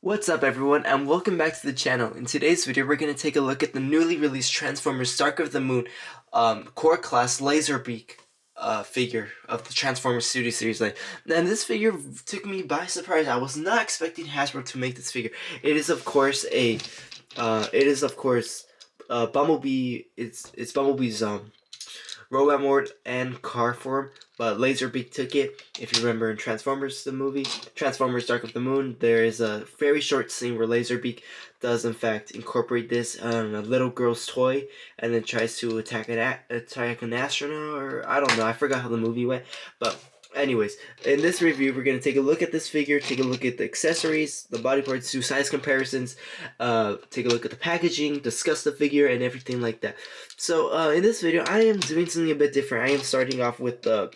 What's up everyone, and welcome back to the channel. In today's video we're going to take a look at the newly released Transformers Dark of the Moon core class Lazerbeak figure of the Transformers Studio Series line. And this figure took me by surprise. I was not expecting Hasbro to make this figure. It is of course Bumblebee. It's Bumblebee's robot mode and car form, but Lazerbeak took it. If you remember in Transformers, the movie, Transformers Dark of the Moon, there is a very short scene where Lazerbeak does in fact incorporate this on a little girl's toy and then tries to attack an astronaut, or I don't know, I forgot how the movie went, but anyways, in this review, we're going to take a look at this figure, take a look at the accessories, the body parts, do size comparisons, take a look at the packaging, discuss the figure, and everything like that. So, in this video, I am doing something a bit different. I am starting off with the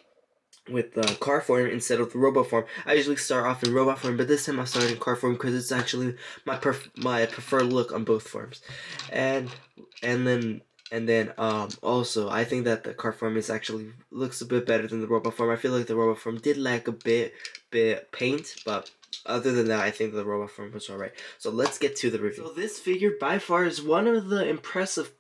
car form instead of the robot form. I usually start off in robot form, but this time I started in car form because it's actually my preferred look on both forms. And then also I think that the car form looks a bit better than the robot form. I feel like the robot form did lack a bit paint, but other than that, I think the robot form was alright. So let's get to the review. So this figure by far is one of the impressive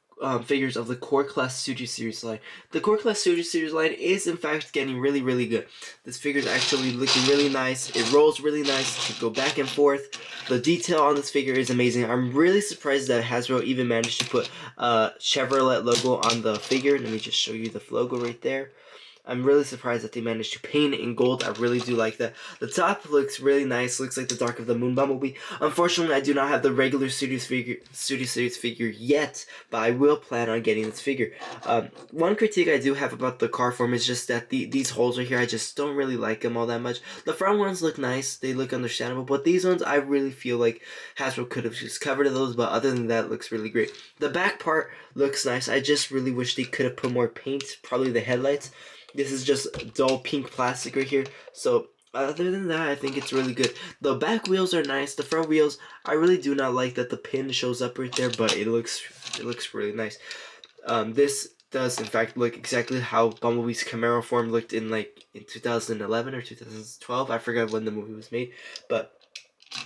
figures of the Core Class Studio Series line. The Core Class Studio Series line is in fact getting really good. This figure is actually looking really nice. It rolls really nice. You can go back and forth. The detail on this figure is amazing. I'm really surprised that Hasbro even managed to put Chevrolet logo on the figure. Let me just show you the logo right there. I'm really surprised that they managed to paint it in gold. I really do like that. The top looks really nice. Looks like the Dark of the Moon Bumblebee. Unfortunately, I do not have the regular Studio Series figure yet, but I will plan on getting this figure. One critique I do have about the car form is just that these holes right here, I just don't really like them all that much. The front ones look nice. They look understandable, but these ones, I really feel like Hasbro could have just covered those, but other than that, it looks really great. The back part looks nice. I just really wish they could have put more paint, probably the headlights. This is just dull pink plastic right here. So other than that, I think it's really good. The back wheels are nice. The front wheels, I really do not like that the pin shows up right there, but it looks really nice. This does in fact look exactly how Bumblebee's Camaro form looked in 2011 or 2012. I forgot when the movie was made, but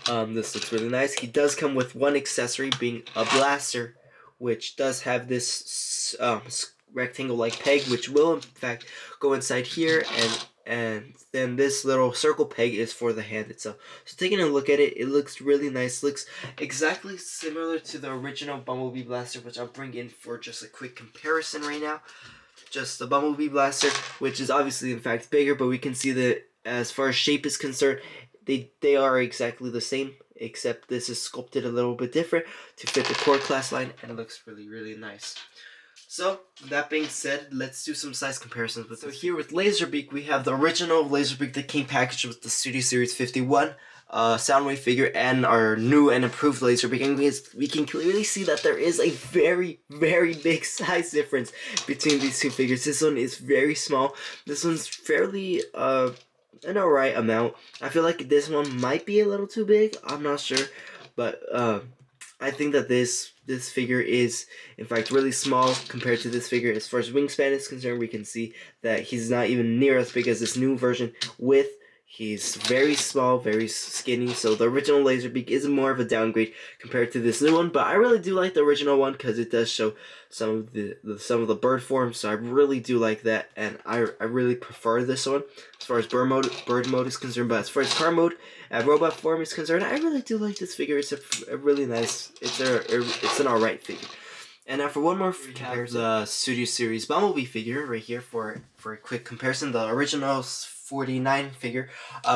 this looks really nice. He does come with one accessory, being a blaster, which does have this rectangle-like peg, which will in fact go inside here, and then this little circle peg is for the hand itself. So taking a look at it, it looks really nice. Looks exactly similar to the original Bumblebee blaster, which I'll bring in for just a quick comparison right now. Just the Bumblebee blaster, which is obviously in fact bigger, but we can see that as far as shape is concerned, they are exactly the same, except this is sculpted a little bit different to fit the core class line, and it looks really nice. So, that being said, let's do some size comparisons with this. So here with Lazerbeak, we have the original Lazerbeak that came packaged with the Studio Series 51 Soundwave figure and our new and improved Lazerbeak. And we can clearly see that there is a very big size difference between these two figures. This one is very small. This one's fairly an alright amount. I feel like this one might be a little too big. I'm not sure, but I think that this figure is in fact really small compared to this figure. As far as wingspan is concerned, we can see that he's not even near as big as this new version. He's very small, very skinny, so the original Lazerbeak is more of a downgrade compared to this new one, but I really do like the original one because it does show some of the bird forms, so I really do like that, and I really prefer this one as far as bird mode is concerned. But as far as car mode and robot form is concerned, I really do like this figure. It's a really nice, it's an alright figure. And now for one more comparison, the Studio Series Bumblebee figure right here for a quick comparison. The original 49 figure,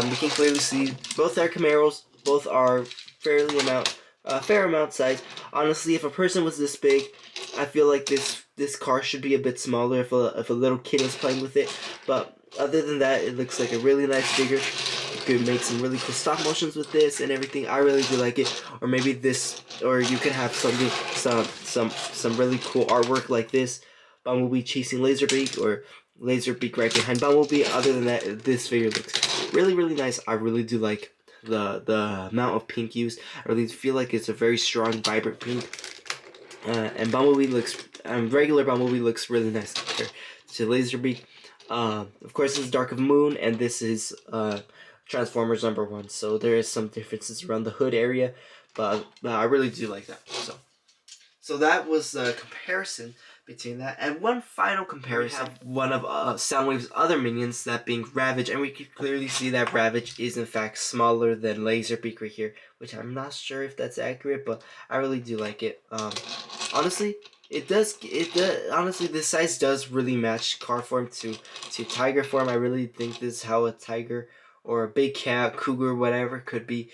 we can clearly see both are Camaros, both are fair amount size. Honestly, if a person was this big, I feel like this car should be a bit smaller if a little kid was playing with it. But other than that, it looks like a really nice figure. You could make some really cool stop motions with this and everything. I really do like it. Or maybe this, or you could have some really cool artwork like this, Bumblebee chasing Lazerbeak, or Lazerbeak right behind Bumblebee. Other than that, this figure looks really nice. I really do like the amount of pink used. I really feel like it's a very strong, vibrant pink. And Bumblebee regular Bumblebee looks really nice compared to Lazerbeak. Of course, this is Dark of the Moon, and this is Transformers #1. So there is some differences around the hood area, but I really do like that. So that was the comparison between that, and one final comparison. We have one of Soundwave's other minions, that being Ravage, and we can clearly see that Ravage is in fact smaller than Lazerbeak right here, which I'm not sure if that's accurate, but I really do like it. Honestly, it does. Honestly, this size does really match car form to tiger form. I really think this is how a tiger or a big cat, cougar, whatever could be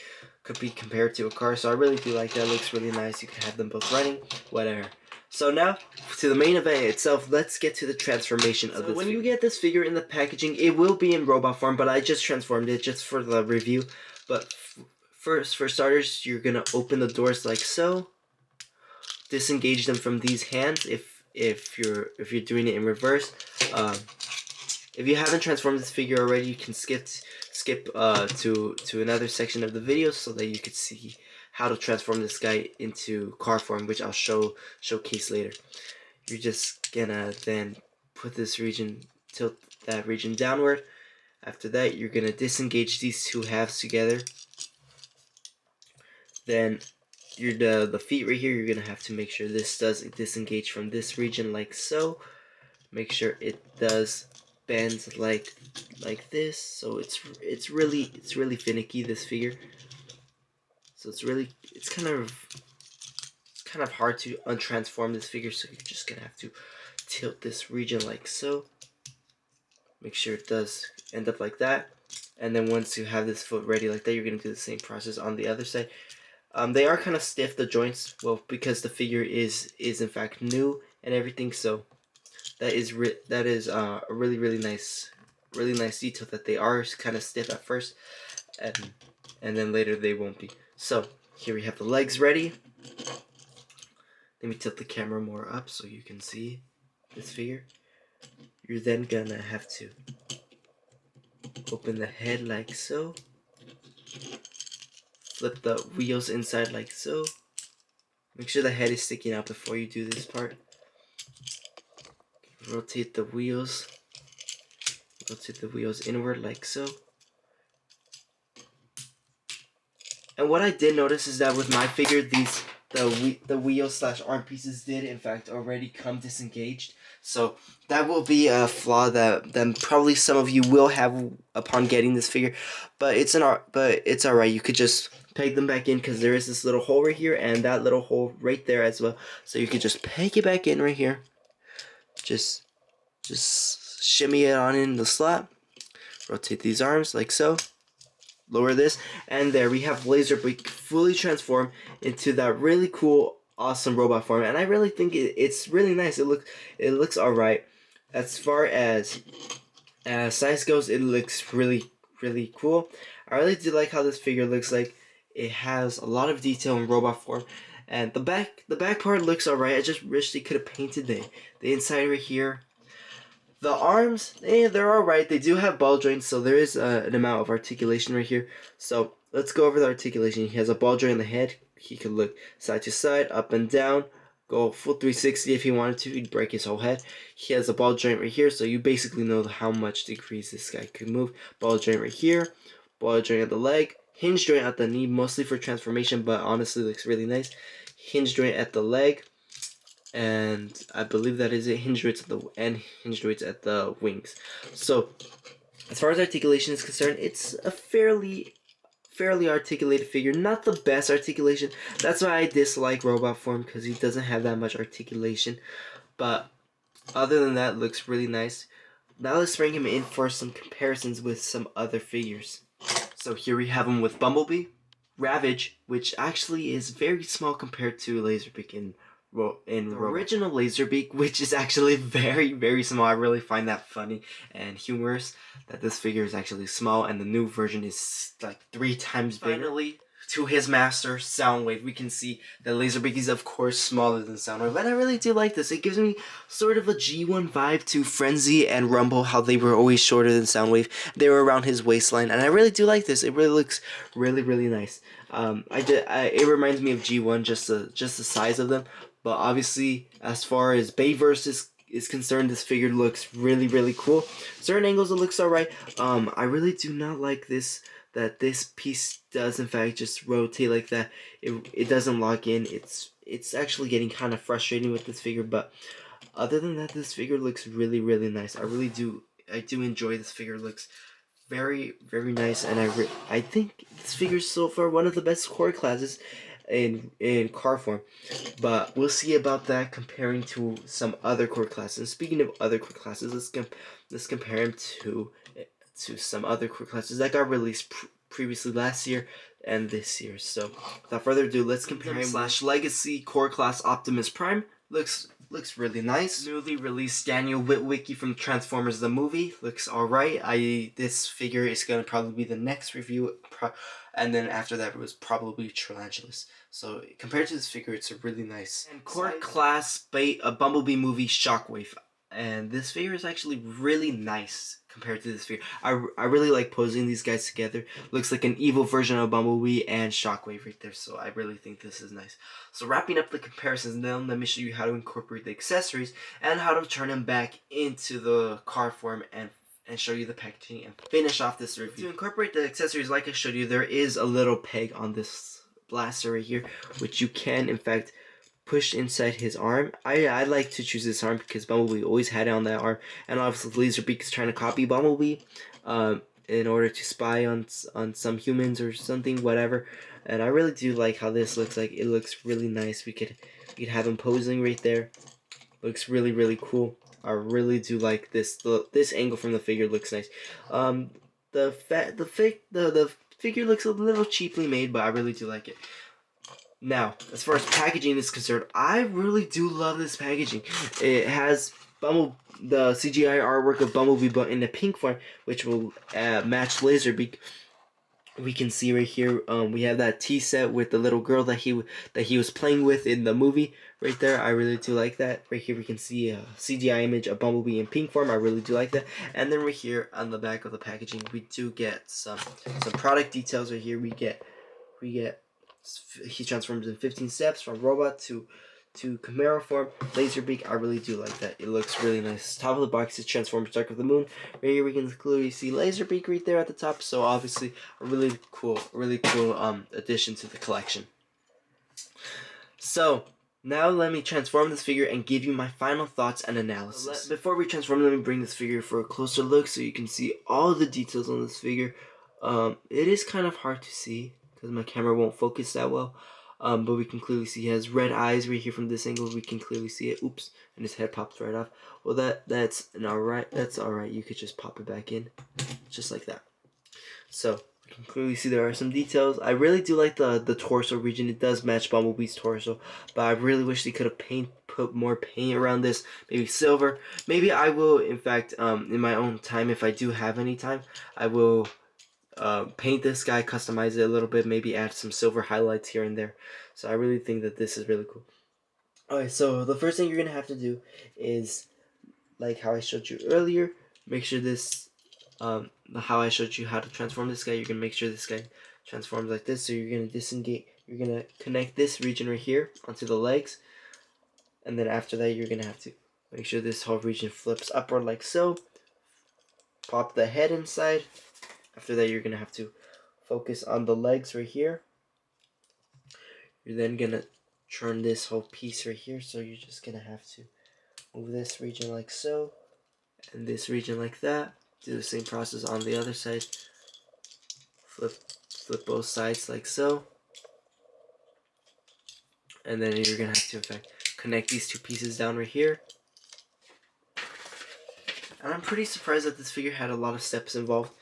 compared to a car. So I really do like that. It looks really nice. You can have them both running, whatever. So now to the main event itself. Let's get to the transformation of this. When you get this figure in the packaging, it will be in robot form, but I just transformed it just for the review. But first, for starters, you're gonna open the doors like so. Disengage them from these hands if you're doing it in reverse. If you haven't transformed this figure already, you can skip to another section of the video so that you could see how to transform this guy into car form, which I'll showcase later. You're just gonna then put this region, tilt that region downward. After that, you're gonna disengage these two halves together. Then the feet right here, you're gonna have to make sure this does disengage from this region like so. Make sure it does bend like this. So it's really finicky, this figure. So it's kind of hard to untransform this figure. So you're just gonna have to tilt this region like so. Make sure it does end up like that. And then once you have this foot ready like that, you're gonna do the same process on the other side. They are kind of stiff, the joints, well, because the figure is in fact new and everything. So that is a really nice detail, that they are kind of stiff at first, and then later they won't be. So here we have the legs ready. Let me tilt the camera more up so you can see this figure. You're then gonna have to open the head like so. Flip the wheels inside like so. Make sure the head is sticking out before you do this part. Rotate the wheels. Rotate the wheels inward like so. And what I did notice is that with my figure, the wheel/arm pieces did in fact already come disengaged. So that will be a flaw that probably some of you will have upon getting this figure, but it's alright. You could just peg them back in, because there is this little hole right here and that little hole right there as well. So you could just peg it back in right here. Just shimmy it on in the slot. Rotate these arms like so. Lower this, and there we have Lazerbeak fully transformed into that really cool, awesome robot form. And I really think it's really nice. It looks alright. As far as size goes, it looks really cool. I really do like how this figure looks like. It has a lot of detail in robot form, and the back part looks alright. I just wish they could have painted the inside right here. The arms, they're alright. They do have ball joints, so there is an amount of articulation right here. So let's go over the articulation. He has a ball joint in the head. He could look side to side, up and down, go full 360 if he wanted to. He'd break his whole head. He has a ball joint right here, so you basically know how much degrees this guy could move. Ball joint right here, ball joint at the leg, hinge joint at the knee, mostly for transformation, but honestly looks really nice. Hinge joint at the leg. And I believe that is it. Hinge joints at the wings. So as far as articulation is concerned, it's a fairly articulated figure. Not the best articulation. That's why I dislike robot form, because he doesn't have that much articulation. But other than that, looks really nice. Now let's bring him in for some comparisons with some other figures. So here we have him with Bumblebee, Ravage, which actually is very small compared to Lazerbeak in the original Lazerbeak, which is actually very small. I really find that funny and humorous that this figure is actually small, and the new version is like 3 times bigger. Finally, to his master, Soundwave, we can see that Lazerbeak is of course smaller than Soundwave, and I really do like this. It gives me sort of a G1 vibe to Frenzy and Rumble, how they were always shorter than Soundwave. They were around his waistline, and I really do like this. It really looks really nice. It reminds me of G1, just the size of them. But obviously, as far as Bayverse is concerned, this figure looks really cool. Certain angles it looks alright. I really do not like this that this piece does in fact just rotate like that. It doesn't lock in. It's actually getting kind of frustrating with this figure, but other than that, this figure looks really, really nice. I do enjoy this figure. It looks very, very nice, and I think this figure is so far one of the best core classes in car form. But we'll see about that comparing to some other core classes. And speaking of other core classes, let's compare him to some other core classes that got released previously last year and this year. So without further ado, let's compare him / Legacy Core Class Optimus Prime. Looks really nice. Newly released Daniel Witwicky from Transformers the movie. Looks alright. This figure is gonna probably be the next review, and then after that it was probably Tarantulas. So compared to this figure, it's a really nice. And Core Class a Bumblebee movie Shockwave. And this figure is actually really nice compared to this figure. I really like posing these guys together. Looks like an evil version of Bumblebee and Shockwave right there. So I really think this is nice. So wrapping up the comparisons now, let me show you how to incorporate the accessories and how to turn them back into the car form and show you the packaging and finish off this review. To incorporate the accessories, like I showed you, there is a little peg on this blaster right here, which you can in fact push inside his arm. I like to choose this arm because Bumblebee always had it on that arm, and obviously Lazerbeak is trying to copy Bumblebee in order to spy on some humans or something, whatever. And I really do like how this looks like. It looks really nice. We could have him posing right there. Looks really, really cool. I really do like this. This angle from the figure looks nice. The figure looks a little cheaply made, but I really do like it. Now, as far as packaging is concerned, I really do love this packaging. It has the CGI artwork of Bumblebee, but in the pink form, which will match Lazerbeak. We can see right here, we have that tea set with the little girl that he was playing with in the movie right there. I really do like that. Right here we can see a CGI image of Bumblebee in pink form. I really do like that. And then right here on the back of the packaging, we do get some product details right here. We get he transforms in 15 steps from robot to Chimera form. Lazerbeak, I really do like that. It looks really nice. Top of the box is Transformers Dark of the Moon. Right here we can clearly see Lazerbeak right there at the top. So obviously a really cool addition to the collection. So now let me transform this figure and give you my final thoughts and analysis. Before we transform, let me bring this figure for a closer look so you can see all the details on this figure. It is kind of hard to see because my camera won't focus that well. But we can clearly see he has red eyes right here from this angle. We can clearly see it. Oops, and his head pops right off. Well, that's alright. That's alright. You could just pop it back in, just like that. So you can clearly see there are some details. I really do like the torso region. It does match Bumblebee's torso, but I really wish they could have put more paint around this. Maybe silver. Maybe I will, in fact, in my own time, if I do have any time, I will paint this guy, customize it a little bit, maybe add some silver highlights here and there. So I really think that this is really cool. Alright, so the first thing you're going to have to do is, like how I showed you earlier, make sure this, how I showed you how to transform this guy, you're going to make sure this guy transforms like this. So you're going to disengage, you're going to connect this region right here onto the legs, and then after that you're going to have to make sure this whole region flips upward like so. Pop the head inside. After that, you're going to have to focus on the legs right here. You're then going to turn this whole piece right here. So you're just going to have to move this region like so. And this region like that. Do the same process on the other side. Flip both sides like so. And then you're going to have to, in fact, connect these two pieces down right here. And I'm pretty surprised that this figure had a lot of steps involved.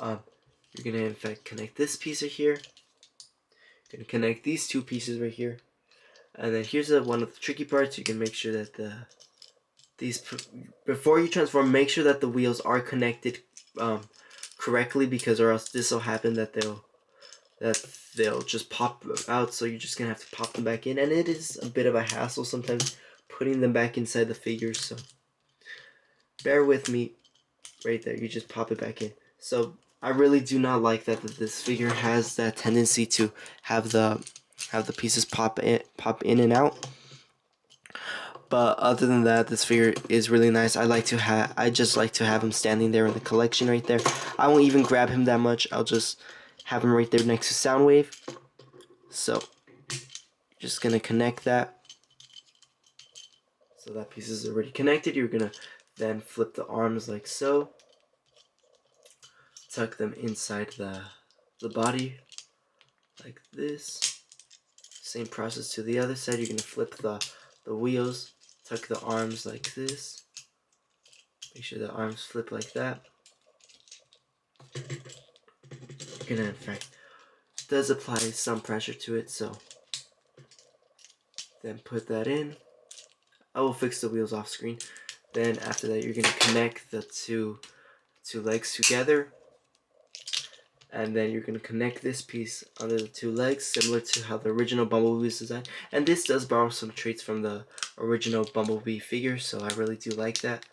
You're going to, in fact, connect this piece right here. You're going to connect these two pieces right here. And then here's one of the tricky parts. You can make sure that before you transform, make sure that the wheels are connected correctly, because or else this will happen that they'll just pop out. So you're just going to have to pop them back in. And it is a bit of a hassle sometimes putting them back inside the figures. So bear with me right there. You just pop it back in. So I really do not like that this figure has that tendency to have the pieces pop in and out. But other than that, this figure is really nice. I just like to have him standing there in the collection right there. I won't even grab him that much. I'll just have them right there next to Soundwave. So just gonna connect that. So that piece is already connected. You're gonna then flip the arms like so. Tuck them inside the body like this. Same process to the other side. You're gonna flip the wheels, tuck the arms like this. Make sure the arms flip like that. You're gonna, in fact, does apply some pressure to it, so then put that in. I will fix the wheels off screen. Then after that, you're gonna connect the two legs together, and then you're gonna connect this piece under the two legs, similar to how the original Bumblebee was designed. And this does borrow some traits from the original Bumblebee figure, so I really do like that.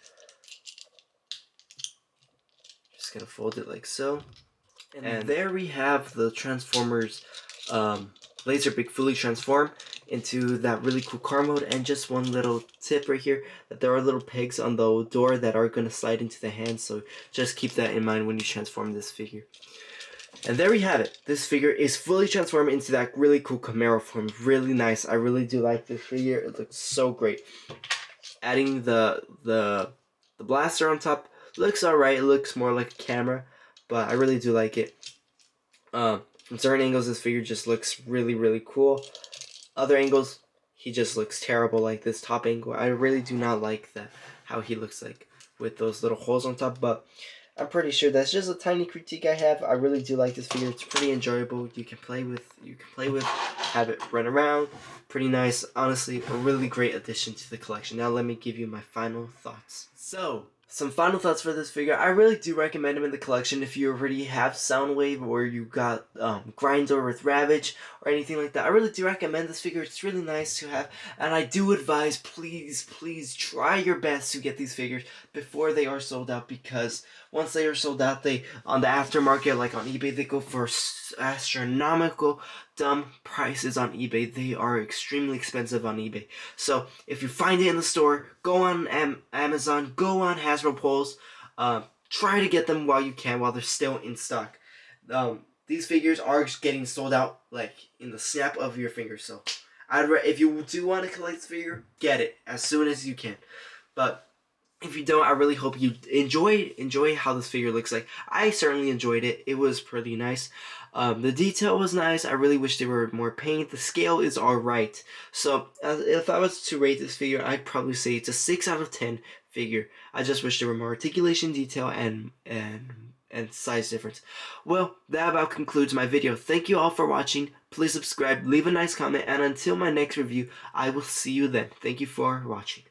Just gonna fold it like so. And there we have the Transformers Lazerbeak fully transformed into that really cool car mode. And just one little tip right here, that there are little pegs on the door that are going to slide into the hands, so just keep that in mind when you transform this figure. And there we have it. This figure is fully transformed into that really cool Camaro form. Really nice. I really do like this figure. It looks so great. Adding the blaster on top looks alright. It looks more like a camera, but I really do like it. From certain angles, this figure just looks really, really cool. Other angles, he just looks terrible, like this top angle. I really do not like that, how he looks like with those little holes on top, but I'm pretty sure that's just a tiny critique I have. I really do like this figure. It's pretty enjoyable. You can play with, have it run around. Pretty nice. Honestly, a really great addition to the collection. Now let me give you my final thoughts. So, some final thoughts for this figure. I really do recommend him in the collection if you already have Soundwave, or you got Grindor with Ravage or anything like that. I really do recommend this figure. It's really nice to have, and I do advise, please try your best to get these figures before they are sold out, because once they are sold out, they on the aftermarket, like on eBay, they go for astronomical dumb prices on eBay. They are extremely expensive on eBay. So if you find it in the store, go on Amazon, go on Hasbro Pulse, try to get them while you can, while they're still in stock. These figures are getting sold out like in the snap of your fingers. So if you do want to collect this figure, get it as soon as you can. But if you don't, I really hope you enjoy how this figure looks like. I certainly enjoyed it. It was pretty nice. The detail was nice. I really wish there were more paint. The scale is alright. So if I was to rate this figure, I'd probably say it's a 6 out of 10 figure. I just wish there were more articulation, detail, and size difference. Well, that about concludes my video. Thank you all for watching. Please subscribe, leave a nice comment, and until my next review, I will see you then. Thank you for watching.